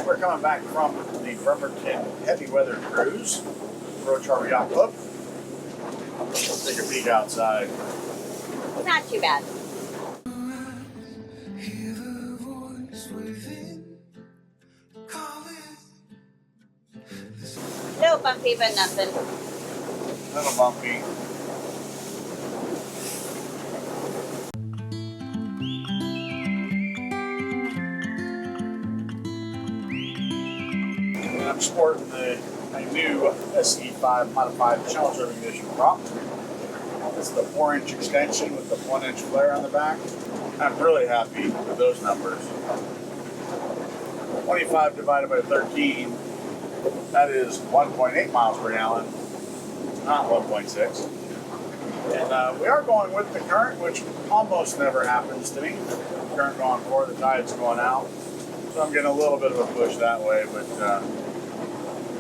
We're coming back from the Bremerton Heavy Weather Cruise, Roach Harbor Yacht Club. Let's take a peek outside. Not too bad. No bumpy, but nothing. A little bumpy. And I'm sporting my new SE5 modified channel serving edition prop. It's the 4-inch extension with the 1-inch flare on the back. I'm really happy with those numbers. 25 divided by 13, that is 1.8 miles per gallon, not 1.6. And we are going with the current, which almost never happens to me. Current going forward, the tide's going out. So I'm getting a little bit of a push that way, but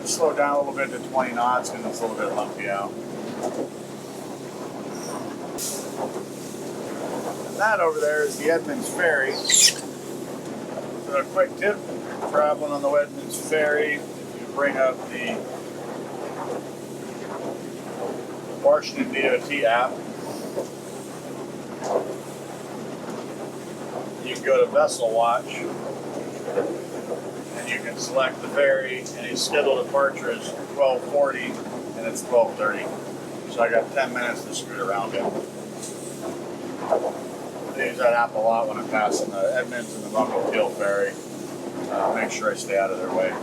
slow down a little bit to 20 knots because it's a little bit lumpy out. And that over there is the Edmonds Ferry. So a quick tip, traveling on the Edmonds Ferry, if you bring up the Washington DOT app, you can go to Vessel Watch, and you can select the ferry, and his scheduled departure is 12:40, and it's 12:30. So I got 10 minutes to scoot around it. I use that app a lot when I'm passing the Edmonds and the Buffalo Hill ferry. Make sure I stay out of their way.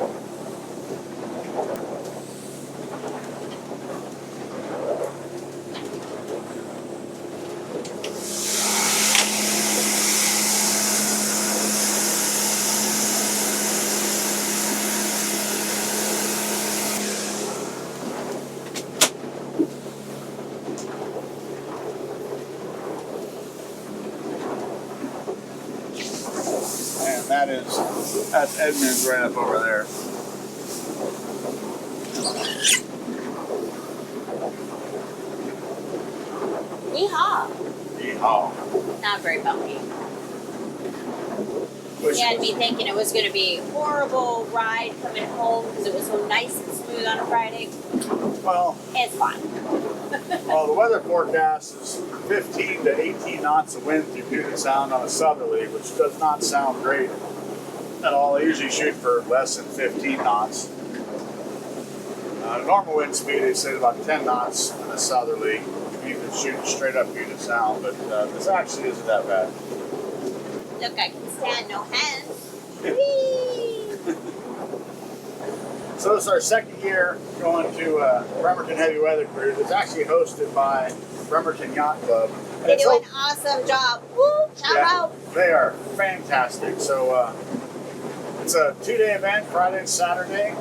That's Edmonds right up over there. Yeehaw. Yeehaw. Not very bumpy. Which You had me thinking it was going to be a horrible ride coming home because it was so nice and smooth on a Friday. Well, it's fine. Well, the weather forecast is 15 to 18 knots of wind through Puget Sound on a southerly, which does not sound great at all. I usually shoot for less than 15 knots. Normal wind speed, they say about 10 knots in a southerly. You can shoot straight up Puget Sound, but this actually isn't that bad. Look, I can stand no hands. Whee! So this is our second year going to Bremerton Heavy Weather Cruise. It's actually hosted by Bremerton Yacht Club. They do an awesome job. Woo! Shout out! They are fantastic. So it's a 2-day event, Friday and Saturday.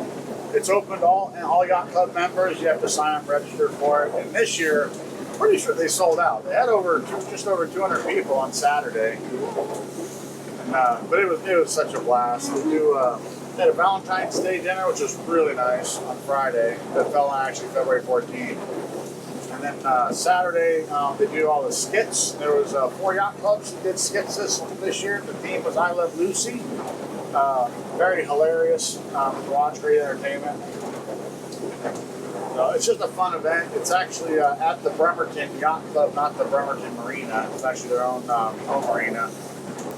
It's open to all Yacht Club members. You have to sign up and register for it. And this year, I'm pretty sure they sold out. They had just over 200 people on Saturday. And, but it was such a blast. They had a Valentine's Day dinner, which was really nice, on Friday. That fell on actually February 14th. And then Saturday, they do all the skits. There was 4 yacht clubs that did skits this year. The theme was I Love Lucy. Very hilarious to watch, great entertainment. It's just a fun event. It's actually at the Bremerton Yacht Club, not the Bremerton Marina. It's actually their own home marina.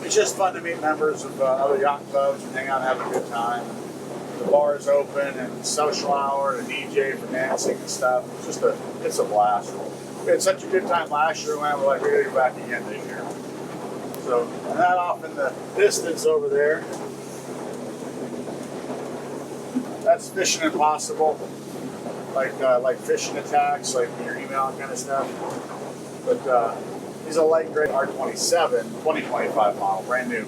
It's just fun to meet members of other yacht clubs and hang out and have a good time. The bar is open and social hour and a DJ for dancing and stuff. It's a blast. We had such a good time last year when we're like, we're going to go back again this year. So, and that off in the distance over there, that's Fishing Impossible, like fishing attacks, like your email kind of stuff. But he's a light gray R27 2025 model, brand new.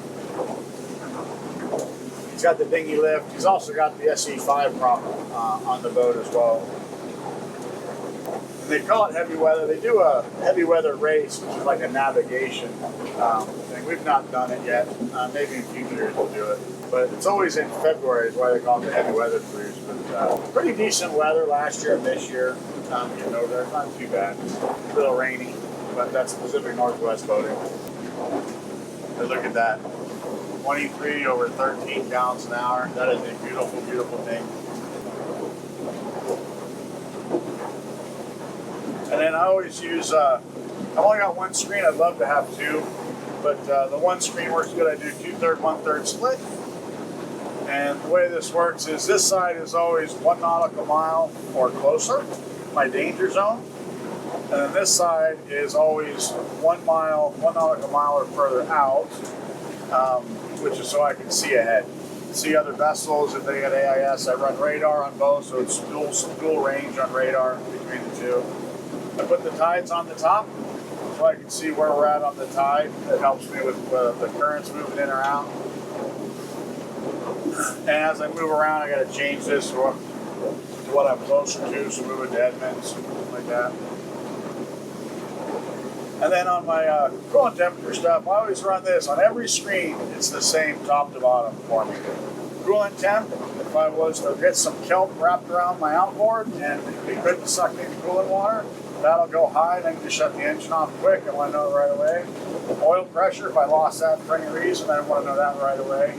He's got the dinghy lift. He's also got the SE5 prop on the boat as well. And they call it heavy weather. They do a heavy weather race, which is like a navigation thing. We've not done it yet. Maybe in future years we'll do it. But it's always in February is why they call it the heavy weather cruise. But pretty decent weather last year and this year. Getting over there, not too bad. A little rainy, but that's Pacific Northwest boating. But look at that. 23 over 13 gallons an hour. That is a beautiful, beautiful thing. And then I always use, I've only got one screen. I'd love to have two, but the one screen works good. I do 2/3, 1/3 split. And the way this works is this side is always 1 nautical mile or closer, my danger zone. And then this side is always 1 nautical mile or further out, which is so I can see ahead. See other vessels. If they got AIS, I run radar on both, so it's dual range on radar between the two. I put the tides on the top so I can see where we're at on the tide. It helps me with the currents moving in or out. And as I move around, I got to change this to what I'm closer to, so move it to Edmonds, something like that. And then on my coolant temperature stuff, I always run this. On every screen, it's the same top to bottom for me. Coolant temp, if I was to get some kelp wrapped around my outboard and we couldn't suck in coolant water, that'll go high, and I can just shut the engine off quick and want to know it right away. Oil pressure, if I lost that for any reason, I want to know that right away.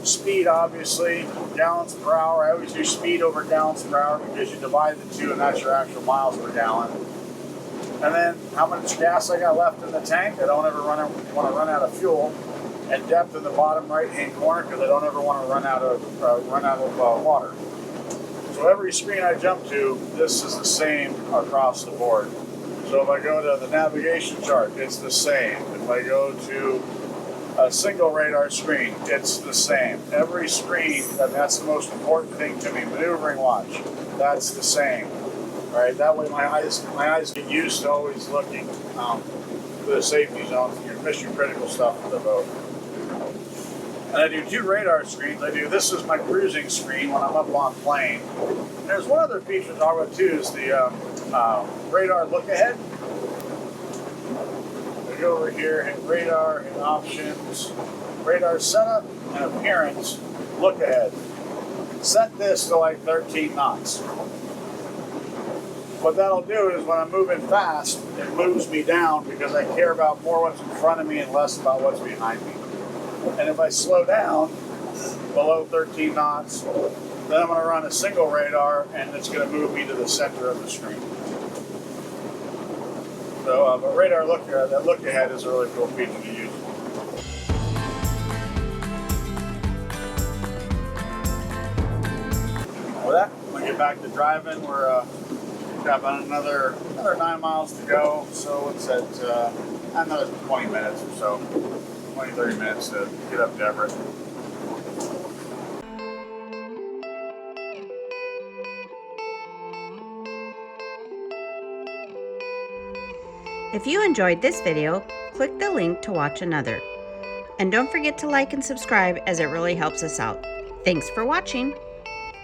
Speed, obviously, gallons per hour. I always do speed over gallons per hour because you divide the two and that's your actual miles per gallon. And then how much gas I got left in the tank. I don't ever want to run out of fuel. And depth in the bottom right-hand corner because I don't ever want to run out of water. So every screen I jump to, this is the same across the board. So if I go to the navigation chart, it's the same. If I go to a single radar screen, it's the same. Every screen, and that's the most important thing to me, maneuvering watch, that's the same. Right? That way my eyes get used to always looking for the safety zones and your mission critical stuff for the boat. And I do 2 radar screens. This is my cruising screen when I'm up on plane. And there's one other feature to talk about too, is the radar look ahead. I go over here, hit radar, hit options, radar setup and appearance, look ahead. Set this to like 13 knots. What that'll do is when I'm moving fast, it moves me down because I care about more what's in front of me and less about what's behind me. And if I slow down below 13 knots, then I'm going to run a single radar and it's going to move me to the center of the screen. So but radar look ahead is a really cool feature to use. With that, I'm going to get back to driving. We're got about another 9 miles to go, so it's at another 20 minutes or so, 20-30 minutes to get up to Everett. If you enjoyed this video, click the link to watch another. And don't forget to like and subscribe as it really helps us out. Thanks for watching.